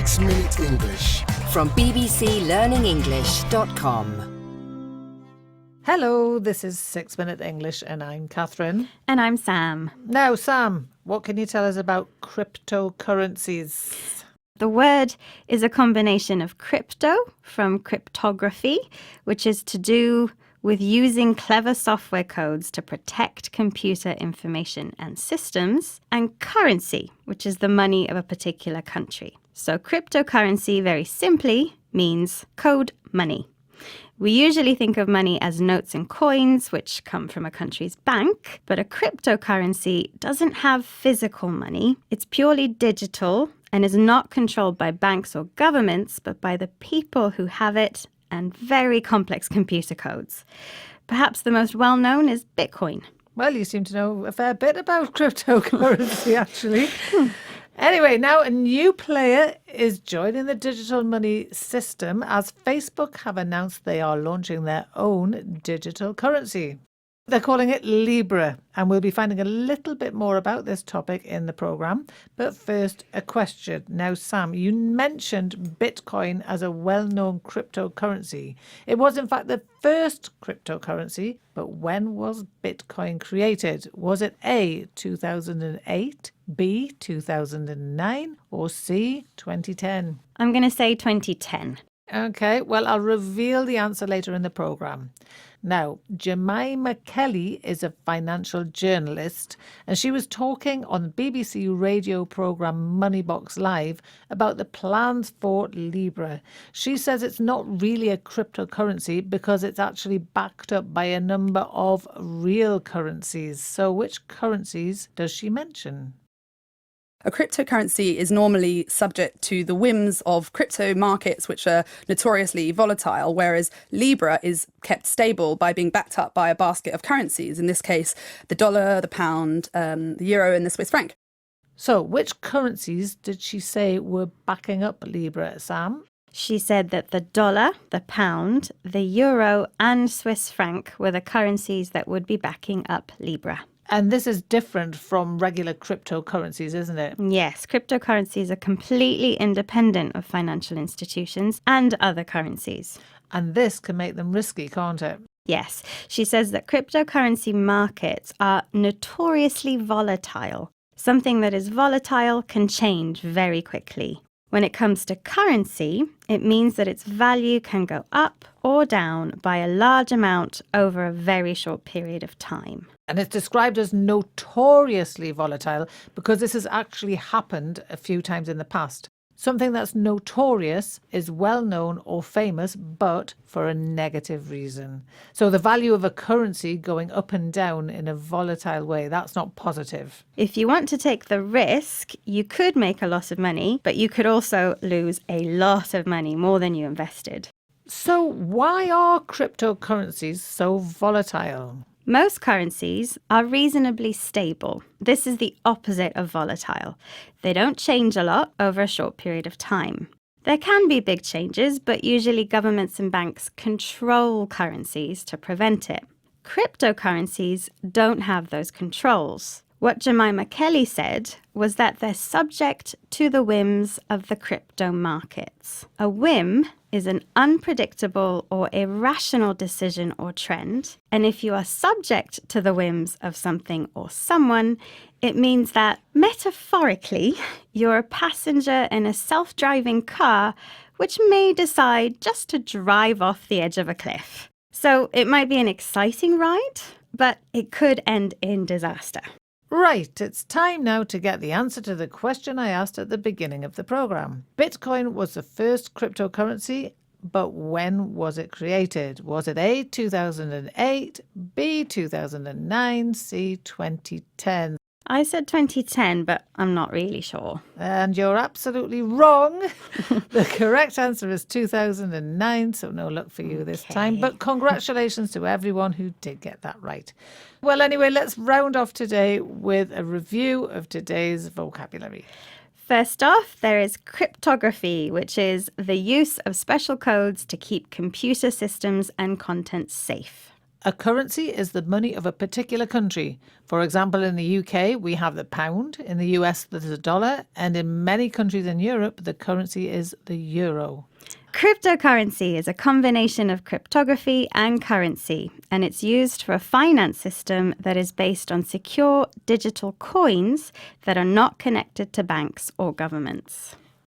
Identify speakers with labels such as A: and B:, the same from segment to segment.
A: 6 Minute English.
B: From bbclearningenglish.com.
C: Hello, this is 6 Minute English and I'm Catherine.
D: And I'm Sam.
C: Now, Sam, what can you tell us about cryptocurrencies?
D: The word is a combination of crypto from cryptography, which is to do with using clever software codes to protect computer information and systems, and currency, which is the money of a particular country. So cryptocurrency, very simply, means code money. We usually think of money as notes and coins, which come from a country's bank, but a cryptocurrency doesn't have physical money. It's purely digital and is not controlled by banks or governments, but by the people who have it and very complex computer codes. Perhaps the most well-known is Bitcoin.
C: Well, you seem to know a fair bit about cryptocurrency, actually. Anyway, now a new player is joining the digital money system as Facebook have announced they are launching their own digital currency. They're calling it Libra, and we'll be finding a little bit more about this topic in the programme. But first, a question. Now, Sam, you mentioned Bitcoin as a well-known cryptocurrency. It was, in fact, the first cryptocurrency, but when was Bitcoin created? Was it A, 2008, B, 2009, or C, 2010?
D: I'm going to say 2010.
C: Okay, well, I'll reveal the answer later in the programme. Now, Jemima Kelly is a financial journalist, and she was talking on the BBC radio programme Moneybox Live about the plans for Libra. She says it's not really a cryptocurrency because it's actually backed up by a number of real currencies. So which currencies does she mention?
E: A cryptocurrency is normally subject to the whims of crypto markets, which are notoriously volatile, whereas Libra is kept stable by being backed up by a basket of currencies, in this case, the dollar, the pound, the euro and the Swiss franc.
C: So which currencies did she say were backing up Libra, Sam?
D: She said that the dollar, the pound, the euro and Swiss franc were the currencies that would be backing up Libra.
C: And this is different from regular cryptocurrencies, isn't it?
D: Yes, cryptocurrencies are completely independent of financial institutions and other currencies.
C: And this can make them risky, can't it?
D: Yes, she says that cryptocurrency markets are notoriously volatile. Something that is volatile can change very quickly. When it comes to currency, it means that its value can go up or down by a large amount over a very short period of time.
C: And it's described as notoriously volatile because this has actually happened a few times in the past. Something that's notorious is well known or famous, but for a negative reason. So the value of a currency going up and down in a volatile way, that's not positive.
D: If you want to take the risk, you could make a loss of money, but you could also lose a lot of money, more than you invested.
C: So why are cryptocurrencies so volatile?
D: Most currencies are reasonably stable. This is the opposite of volatile. They don't change a lot over a short period of time. There can be big changes, but usually governments and banks control currencies to prevent it. Cryptocurrencies don't have those controls. What Jemima Kelly said was that they're subject to the whims of the crypto markets. A whim is an unpredictable or irrational decision or trend, and if you are subject to the whims of something or someone, it means that, metaphorically, you're a passenger in a self-driving car which may decide just to drive off the edge of a cliff. So it might be an exciting ride, but it could end in disaster.
C: Right, it's time now to get the answer to the question I asked at the beginning of the programme. Bitcoin was the first cryptocurrency, but when was it created? Was it A, 2008, B, 2009, C, 2010?
D: I said 2010, but I'm not really sure.
C: And you're absolutely wrong. The correct answer is 2009, so no luck for you this time. But congratulations to everyone who did get that right. Well, anyway, let's round off today with a review of today's vocabulary.
D: First off, there is cryptography, which is the use of special codes to keep computer systems and content safe.
C: A currency is the money of a particular country. For example, in the UK, we have the pound. In the US, there's a dollar. And in many countries in Europe, the currency is the euro.
D: Cryptocurrency is a combination of cryptography and currency, and it's used for a finance system that is based on secure digital coins that are not connected to banks or governments.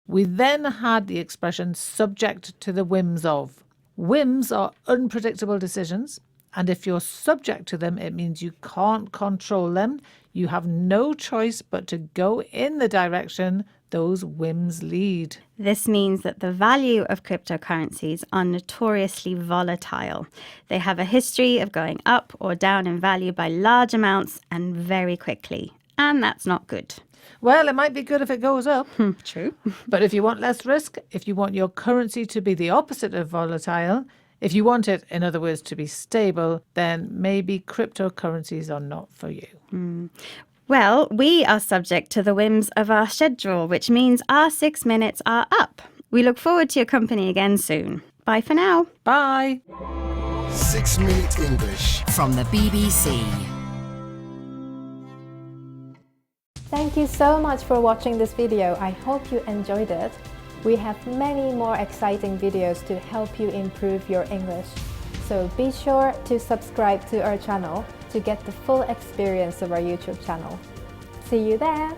C: We then had the expression subject to the whims of. Whims are unpredictable decisions, and if you're subject to them, it means you can't control them. You have no choice but to go in the direction those whims lead.
D: This means that the value of cryptocurrencies are notoriously volatile. They have a history of going up or down in value by large amounts and very quickly. And that's not good.
C: Well, it might be good if it goes up.
D: True.
C: But if you want less risk, if you want your currency to be the opposite of volatile, if you want it, in other words, to be stable, then maybe cryptocurrencies are not for you.
D: Well, we are subject to the whims of our schedule, which means our 6 minutes are up. We look forward to your company again soon. Bye for now.
C: Bye.
A: 6 Minute English
B: from the BBC.
F: Thank you so much for watching this video. I hope you enjoyed it. We have many more exciting videos to help you improve your English. So be sure to subscribe to our channel to get the full experience of our YouTube channel. See you there!